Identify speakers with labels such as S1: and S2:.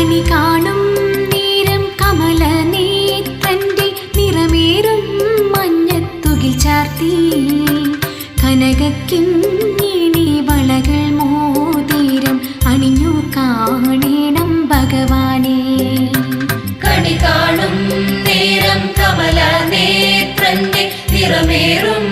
S1: കണി കാണും നേരം കമലനേത്രന്റെ നിറമേറും മഞ്ഞത്തുകിൽ ചാർത്തി കനകക്കിങ്ങിണി വളകൾ മോതിരം അണിഞ്ഞു കാണേണം ഭഗവാനെ.
S2: കണി കാണും നേരം കമലനേത്രന്റെ നിറമേറും